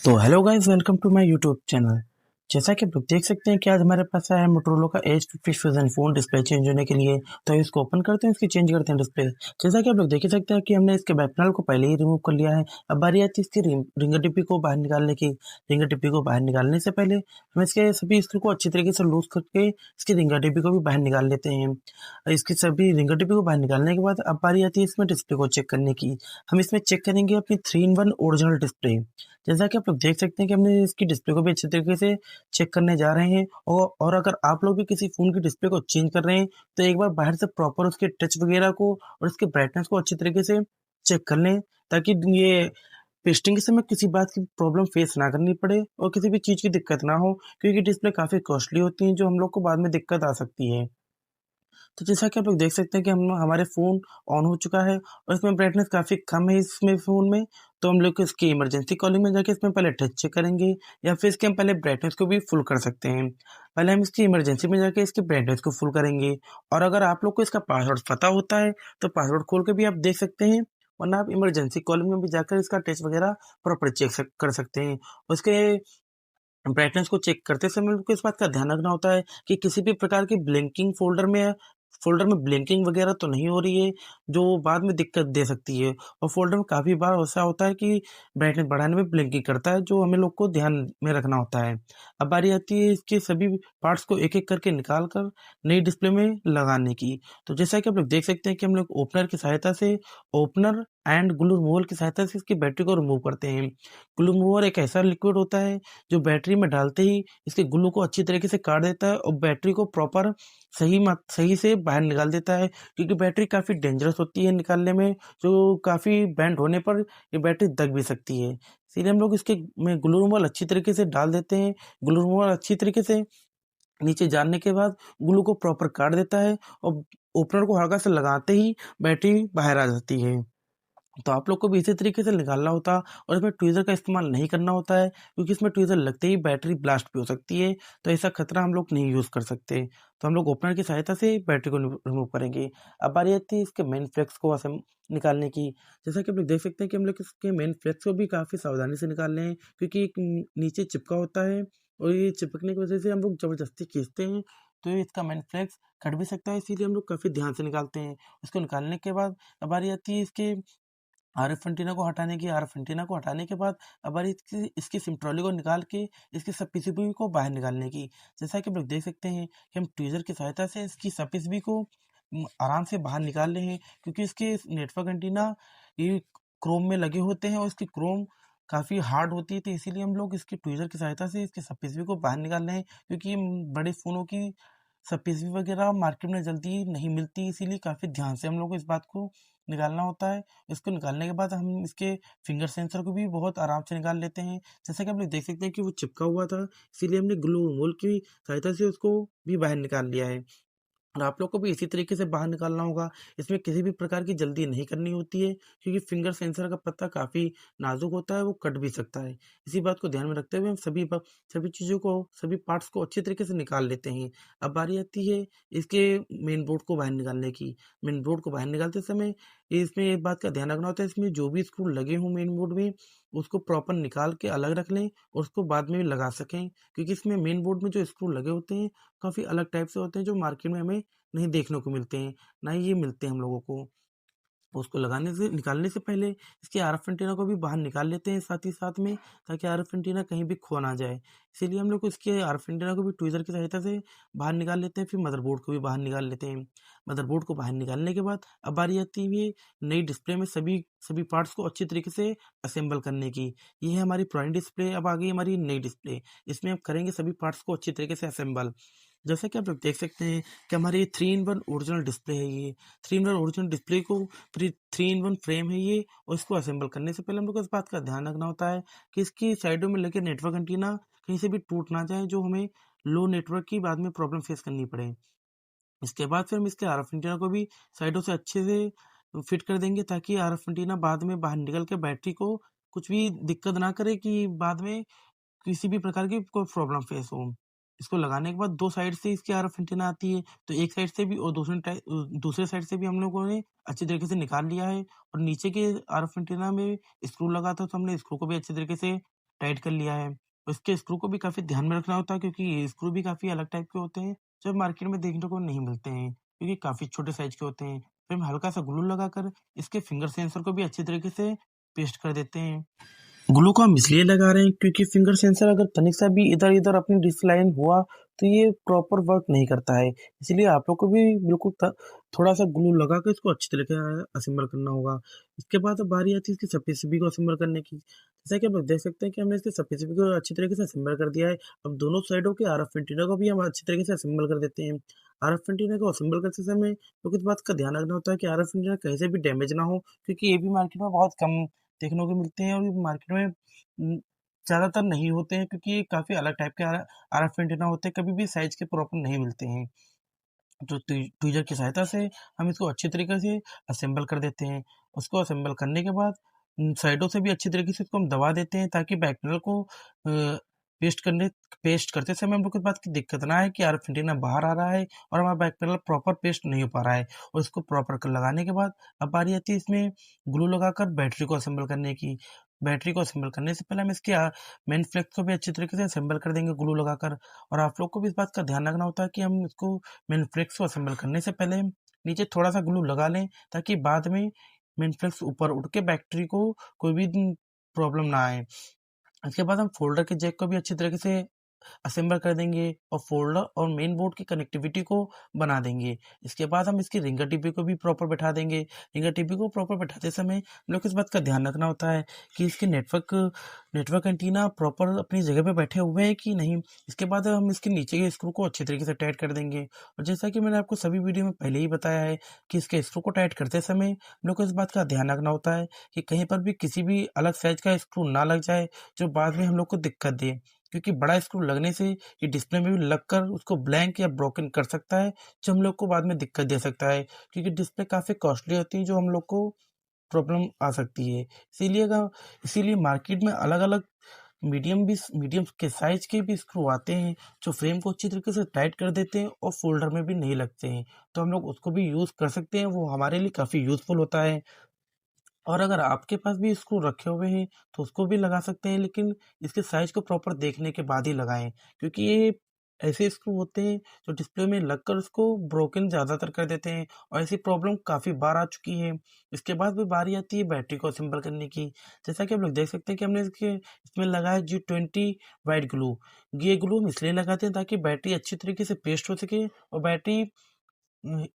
तो hello guys, welcome to my YouTube channel. जैसा कि आप लोग देख सकते हैं कि आज हमारे पास आया है मोटोरोला का H50 fusion phone display change होने के लिए। तो इसको ओपन करते हैं, इसकी चेंज करते हैं डिस्प्ले। जैसा कि आप लोग देख ही सकते हैं कि हमने इसके बैक पैनल को पहले ही रिमूव कर लिया है। अब बारी आती है इसकी रिंगर डिब्बी को बाहर निकालने की। रिंगर डिब्बी को बाहर निकालने से पहले हम इसके सभी स्क्रू को अच्छी तरीके से लूज करके इसकी रिंगर डिब्बी को भी बाहर निकाल लेते हैं। इसकी सभी रिंगर डिब्बी को बाहर निकालने के बाद अब बारी आती है इसमें डिस्प्ले को चेक करने की। हम इसमें चेक करेंगे अपनी 3-in-1 ओरिजिनल डिस्प्ले। जैसा कि आप लोग देख सकते हैं कि हमने इसकी डिस्प्ले को भी अच्छे तरीके से चेक करने जा रहे हैं। और अगर आप लोग भी किसी फ़ोन की डिस्प्ले को चेंज कर रहे हैं तो एक बार बाहर से प्रॉपर उसके टच वगैरह को और उसके ब्राइटनेस को अच्छे तरीके से चेक कर लें, ताकि ये पेस्टिंग के समय किसी बात की प्रॉब्लम फेस ना करनी पड़े और किसी भी चीज़ की दिक्कत ना हो, क्योंकि डिस्प्ले काफ़ी कॉस्टली होती हैं जो हम लोग को बाद में दिक्कत आ सकती है। तो जैसा कि आप लोग देख सकते हैं कि हम हमारे फ़ोन ऑन हो चुका है और इसमें ब्राइटनेस काफ़ी कम है इसमें फ़ोन में। तो हम लोग इसकी इमरजेंसी कॉलिंग में जाके इसमें पहले टच चेक करेंगे, या फिर इसके हम पहले ब्राइटनेस को भी फुल कर सकते हैं। पहले हम इसकी इमरजेंसी में जाके इसकी ब्राइटनेस को फुल करेंगे। और अगर आप लोग को इसका पासवर्ड पता होता है तो पासवर्ड खोल के भी आप देख सकते हैं, वरना आप इमरजेंसी कॉलिंग में भी जाकर इसका टच वगैरह प्रॉपर कर सकते हैं। उसके ब्राइटनेस को चेक करते समय हमको इस बात का ध्यान रखना होता है कि किसी भी प्रकार की ब्लिंकिंग फ़ोल्डर में ब्लिंकिंग वगैरह तो नहीं हो रही है, जो बाद में दिक्कत दे सकती है। और फ़ोल्डर में काफ़ी बार ऐसा होता है कि ब्राइटनेस बढ़ाने में ब्लिंकिंग करता है, जो हमें लोग को ध्यान में रखना होता है। अब बारी आती है इसके सभी पार्ट्स को एक-एक करके निकाल कर नई डिस्प्ले में लगाने की। तो जैसा कि आप लोग देख सकते हैं कि हम लोग ओपनर एंड ग्लू रिमूवल की सहायता से इसकी बैटरी को रिमूव करते हैं। ग्लू रिमूवर एक ऐसा लिक्विड होता है जो बैटरी में डालते ही इसके ग्लू को अच्छी तरीके से काट देता है और बैटरी को प्रॉपर सही से बाहर निकाल देता है, क्योंकि बैटरी काफ़ी डेंजरस होती है निकालने में, जो काफ़ी बेंड होने पर ये बैटरी दब भी सकती है। इसीलिए हम लोग इसके में ग्लू रिमूवल अच्छी तरीके से डाल देते हैं। ग्लू रिमूवल अच्छी तरीके से नीचे जाने के बाद ग्लू को प्रॉपर काट देता है और ओपनर को हल्का सा लगाते ही बैटरी बाहर आ जाती है। तो आप लोग को भी इसी तरीके से निकालना होता और इसमें ट्वीज़र का इस्तेमाल नहीं करना होता है, क्योंकि इसमें ट्वीज़र लगते ही बैटरी ब्लास्ट भी हो सकती है, तो ऐसा खतरा हम लोग नहीं यूज़ कर सकते। तो हम लोग ओपनर की सहायता से बैटरी को रिमूव करेंगे। अब बारी आती है इसके मेन फ्लेक्स को निकालने की। जैसा कि आप लोग देख सकते हैं कि हम लोग इसके मेन फ्लेक्स को भी काफ़ी सावधानी से निकाल रहे हैं, क्योंकि एक नीचे चिपका होता है और ये चिपकने की वजह से हम लोग ज़बरदस्ती खींचते हैं तो ये इसका मेन फ्लेक्स कट भी सकता है, इसीलिए हम लोग काफ़ी ध्यान से निकालते हैं। उसको निकालने के बाद अब बारी आती है इसके आरएफ एंटीना को हटाने के बाद अब बारी इसकी इसकी सिम ट्रॉली को निकाल के इसकी सब पीसीबी को बाहर निकालने की। जैसा कि आप लोग देख सकते हैं कि हम ट्वीज़र की सहायता से इसकी सब पीसीबी को आराम से बाहर निकाल रहे हैं, क्योंकि इसके नेटवर्क एंटीना ये क्रोम में लगे होते हैं और इसकी क्रोम काफ़ी हार्ड होती है, तो इसीलिए हम लोग इसकी ट्वीज़र की सहायता से इसकी सब पीसीबी को बाहर निकाल रहे हैं, क्योंकि बड़े फ़ोनों की सब पीसीबी वगैरह मार्केट में जल्दी नहीं मिलती, इसीलिए काफ़ी ध्यान से हम लोग को इस बात को निकालना होता है। इसको निकालने के बाद हम इसके फिंगर सेंसर को भी बहुत आराम से निकाल लेते हैं। जैसा कि आप लोग देख सकते हैं कि वो चिपका हुआ था, इसीलिए हमने ग्लू रिमूवल की सहायता से उसको भी बाहर निकाल लिया है। और आप लोग को भी इसी तरीके से बाहर निकालना होगा। इसमें किसी भी प्रकार की जल्दी नहीं करनी होती है, क्योंकि फिंगर सेंसर का पत्ता काफ़ी नाज़ुक होता है, वो कट भी सकता है। इसी बात को ध्यान में रखते हुए हम सभी पार्ट्स को अच्छी तरीके से निकाल लेते हैं। अब बारी आती है इसके मेन बोर्ड को बाहर निकालने की। मेन बोर्ड को बाहर निकालते समय इसमें एक बात का ध्यान रखना होता है, इसमें जो भी स्क्रू लगे हों मेन बोर्ड में, उसको प्रॉपर निकाल के अलग रख लें और उसको बाद में भी लगा सकें, क्योंकि इसमें मेन बोर्ड में जो स्क्रू लगे होते हैं, काफ़ी अलग टाइप से होते हैं, जो मार्केट में हमें नहीं देखने को मिलते हैं, ना ही ये मिलते हैं हम लोगों को। उसको निकालने से पहले इसके आरएफ एंटीना को भी बाहर निकाल लेते हैं साथ ही साथ में, ताकि आरएफ एंटीना कहीं भी खो ना जाए। इसीलिए हम लोग इसके आरएफ एंटीना को भी ट्वीज़र की सहायता से बाहर निकाल लेते हैं, फिर मदरबोर्ड को भी बाहर निकाल लेते हैं। मदरबोर्ड को बाहर निकालने के बाद अब बारी आती है नई डिस्प्ले में सभी सभी पार्ट्स को अच्छी तरीके से असेंबल करने की। ये है हमारी पुरानी डिस्प्ले, अब आ गई हमारी नई डिस्प्ले। इसमें हम करेंगे सभी पार्ट्स को अच्छी तरीके से असेंबल। जैसा कि आप लोग देख सकते हैं कि हमारी 3-in-1 ओरिजिनल डिस्प्ले है ये। 3-in-1 ओरिजिनल डिस्प्ले को फिर 3-in-1 फ्रेम है ये, और इसको असेंबल करने से पहले हम लोग को इस बात का ध्यान रखना होता है कि इसकी साइडों में लगे नेटवर्क एंटीना कहीं से भी टूट ना जाए, जो हमें लो नेटवर्क की बाद में प्रॉब्लम फेस करनी पड़े। इसके बाद फिर हम इसके आरएफ एंटीना को भी साइडों से अच्छे से फिट कर देंगे, ताकि आरएफ एंटीना बाद में बाहर निकल के बैटरी को कुछ भी दिक्कत ना करे, कि बाद में किसी भी प्रकार की कोई प्रॉब्लम फेस हो। इसको लगाने के बाद 2 साइड से इसकी आरएफ एंटीना आती है, तो एक साइड से भी और दूसरे साइड से भी हम लोगों ने अच्छी तरीके से निकाल लिया है। और नीचे के आरएफ एंटीना में स्क्रू लगा था, तो हमने स्क्रू को भी अच्छे तरीके से टाइट कर लिया है। इसके स्क्रू को भी काफ़ी ध्यान में रखना होता है क्योंकि ये स्क्रू भी काफ़ी अलग टाइप के होते हैं, जो मार्केट में देखने को नहीं मिलते हैं, क्योंकि काफ़ी छोटे साइज़ के होते हैं। फिर हम हल्का-सा ग्लू लगाकर इसके फिंगर सेंसर को भी अच्छी तरीके से पेस्ट कर देते हैं। ग्लू को हम इसलिए लगा रहे हैं क्योंकि फिंगर सेंसर अगर तनिक सा भी इधर-इधर अपनी डिसलाइन हुआ तो ये प्रॉपर वर्क नहीं करता है। इसलिए आप लोग को भी बिल्कुल थोड़ा-सा ग्लू लगा के इसको अच्छी तरीके से असेंबल करना होगा। इसके बाद अब बारी आती है इसकी सप्लिसिबी को असेंबल करने की। जैसा कि आप लोग देख सकते हैं कि हमने इसकी सप्लिसिबी को अच्छी तरीके से असेंबल कर दिया है। अब दोनों साइडों के आरएफ एंटीना को भी हम अच्छी तरीके से असेंबल कर देते हैं। आरएफ एंटीना को असेंबल करते समय तो इस बात का ध्यान रखना होता है कि आरएफ एंटीना कहीं से भी डैमेज ना हो, क्योंकि ये भी मार्केट में बहुत कम देखने को मिलते हैं और ये मार्केट में ज़्यादातर नहीं होते हैं क्योंकि ये काफ़ी अलग टाइप के आरएफ एंटीना होते हैं, कभी भी साइज़ के प्रॉपर नहीं मिलते हैं। तो ट्वीज़र की सहायता से हम इसको अच्छी तरीके से असेंबल कर देते हैं। उसको असेंबल करने के बाद साइडों से भी अच्छी तरीके से इसको हम दबा देते हैं ताकि बैक पैनल को पेस्ट करते समय हम लोग को इस बात की दिक्कत ना आए कि आरएफ एंटीना बाहर आ रहा है और हमारा बैक पैनल प्रॉपर पेस्ट नहीं हो पा रहा है। और इसको प्रॉपर कर लगाने के बाद अब बारी आती है इसमें ग्लू लगाकर बैटरी को असेंबल करने की। बैटरी को असेंबल करने से पहले हम इसके मेन फ्लेक्स को भी अच्छी तरीके से असेंबल कर देंगे ग्लू लगाकर। और आप लोग को भी इस बात का ध्यान रखना होता है कि हम इसको मेन फ्लेक्स को असेंबल करने से पहले नीचे थोड़ा-सा ग्लू लगा लें ताकि बाद में मेन फ्लेक्स ऊपर उठ के बैटरी को कोई भी प्रॉब्लम ना आए। इसके बाद हम फ़ोल्डर के जैक को भी अच्छी तरीके से असेंबल कर देंगे और फ़ोल्डर और मेन बोर्ड की कनेक्टिविटी को बना देंगे। इसके बाद हम इसकी रिंगर टिपी को भी प्रॉपर बैठा देंगे। रिंगर टिपी को प्रॉपर बैठाते समय हम लोग को इस बात का ध्यान रखना होता है कि इसके नेटवर्क एंटीना प्रॉपर अपनी जगह पे बैठे हुए हैं कि नहीं। इसके बाद हम इसके नीचे के स्क्रू को अच्छी तरीके से टाइट कर देंगे। और जैसा कि मैंने आपको सभी वीडियो में पहले ही बताया है कि इसके स्क्रू को टाइट करते समय हम लोग को इस बात का ध्यान रखना होता है कि कहीं पर भी किसी भी अलग साइज़ का स्क्रू ना लग जाए, जो बाद में हम लोग को दिक्कत दे। क्योंकि बड़ा स्क्रू लगने से ये डिस्प्ले में भी लगकर उसको ब्लैंक या ब्रोकन कर सकता है, जो हम लोग को बाद में दिक्कत दे सकता है, क्योंकि डिस्प्ले काफ़ी कॉस्टली होती है, जो हम लोग को प्रॉब्लम आ सकती है। इसीलिए मार्केट में अलग-अलग मीडियम के साइज़ के भी स्क्रू आते हैं, जो फ्रेम को अच्छी तरीके से टाइट कर देते हैं और फ़ोल्डर में भी नहीं लगते हैं। तो हम लोग उसको भी यूज़ कर सकते हैं, वो हमारे लिए काफ़ी यूज़फुल होता है। और अगर आपके पास भी स्क्रू रखे हुए हैं तो उसको भी लगा सकते हैं, लेकिन इसके साइज़ को प्रॉपर देखने के बाद ही लगाएँ, क्योंकि ये ऐसे स्क्रू होते हैं जो डिस्प्ले में लगकर उसको ब्रोकन ज़्यादातर कर देते हैं और ऐसी प्रॉब्लम काफ़ी बार आ चुकी है। इसके बाद भी बारी आती है बैटरी को असेंबल करने की। जैसा कि आप लोग देख सकते हैं कि हमने इसमें लगाया G20 व्हाइट ग्लू। ये ग्लू हम इसलिए लगाते हैं ताकि बैटरी अच्छी तरीके से पेस्ट हो सके और बैटरी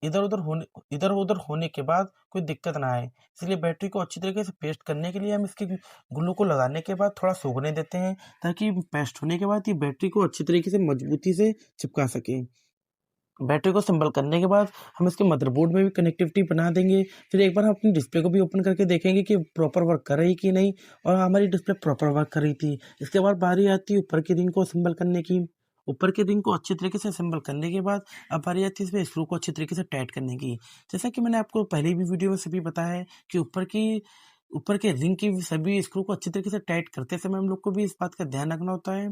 इधर-उधर होने के बाद कोई दिक्कत ना आए। इसलिए बैटरी को अच्छी तरीके से पेस्ट करने के लिए हम इसके ग्लू को लगाने के बाद थोड़ा सूखने देते हैं ताकि पेस्ट होने के बाद ये बैटरी को अच्छी तरीके से मजबूती से चिपका सकें। बैटरी को असेंबल करने के बाद हम इसके मदरबोर्ड में भी कनेक्टिविटी बना देंगे। फिर एक बार हम अपनी डिस्प्ले को भी ओपन करके देखेंगे कि प्रॉपर वर्क कर रही कि नहीं, और हमारी डिस्प्ले प्रॉपर वर्क कर रही थी। इसके बाद बारी आती है ऊपर की रिंग को असेंबल करने की। ऊपर की रिंग को अच्छी तरीके से असेंबल करने के बाद अब बारी आती है इसमें स्क्रू को अच्छी तरीके से टाइट करने की। जैसा कि मैंने आपको पहले भी वीडियो में सभी बताया है कि ऊपर के रिंग की सभी स्क्रू को अच्छी तरीके से टाइट करते समय हम लोग को भी इस बात का ध्यान रखना होता है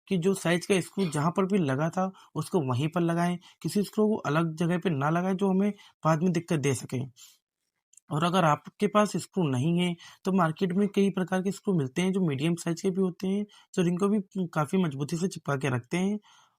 कि जो साइज़ का स्क्रू जहाँ पर भी लगा था उसको वहीं पर लगाएँ, किसी स्क्रू को अलग जगह पे ना लगाएँ जो हमें बाद में दिक्कत दे सके। और अगर आपके पास स्क्रू नहीं है तो मार्केट में कई प्रकार के स्क्रू मिलते हैं जो मीडियम साइज़ के भी होते हैं, जो रिंग को भी काफ़ी मजबूती से चिपका के रखते हैं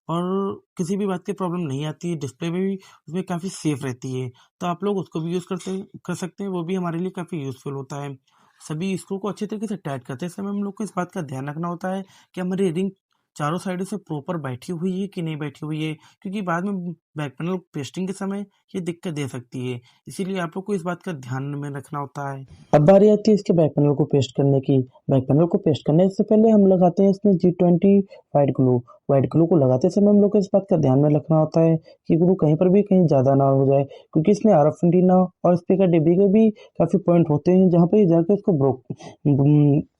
और किसी भी बात की प्रॉब्लम नहीं आती है, डिस्प्ले में भी उसमें काफ़ी सेफ रहती है। तो आप लोग उसको भी यूज़ कर सकते हैं, वो भी हमारे लिए काफ़ी यूज़फुल होता है। सभी स्क्रू को अच्छे तरीके से टाइट करते समय हम लोग को इस बात का ध्यान रखना होता है कि हमारी रिंग चारों साइड से प्रॉपर बैठी हुई है कि नहीं बैठी हुई है, क्योंकि बाद में बैक पैनल पेस्टिंग के समय ये दिक्कत दे सकती है। इसीलिए आप लोग को इस बात का ध्यान में रखना होता है। अब बारी आती है इसके बैक पैनल को पेस्ट करने की। बैक पैनल को पेस्ट करने से पहले हम लगाते हैं इसमें G20 white glue. White glue को लगाते समय हम लोग को इस बात का ध्यान में रखना होता है कि ग्लू कहीं पर भी कहीं ज़्यादा ना हो जाए, क्योंकि इसमें आरएफ एंटीना और स्पीकर डिब्बी के भी काफ़ी पॉइंट होते हैं जहाँ पर ये जाकर इसको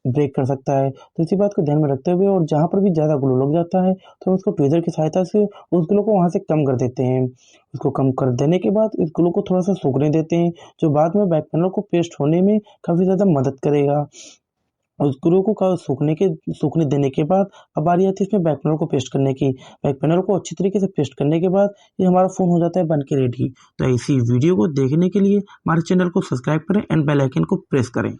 ब्रेक कर सकता है। तो इसी बात को ध्यान में रखते हुए और जहाँ पर भी ज़्यादा ग्लू लग जाता है तो हम उसको ट्विज़र की सहायता से उस ग्लू को वहाँ से कम कर देते हैं। उसको कम कर देने के बाद इस ग्लू को थोड़ा-सा सूखने देते हैं, जो बाद में बैक पैनल को पेस्ट होने में काफ़ी ज़्यादा मदद करेगा। उस ग्लू को सूखने देने के बाद अब बारी आती है इसमें बैक पैनल को पेस्ट करने की। बैक पैनल को अच्छी तरीके से पेस्ट करने के बाद ये हमारा फ़ोन हो जाता है बन के रेडी। तो ऐसी वीडियो को देखने के लिए हमारे चैनल को सब्सक्राइब करें एंड बेल आइकन को प्रेस करें।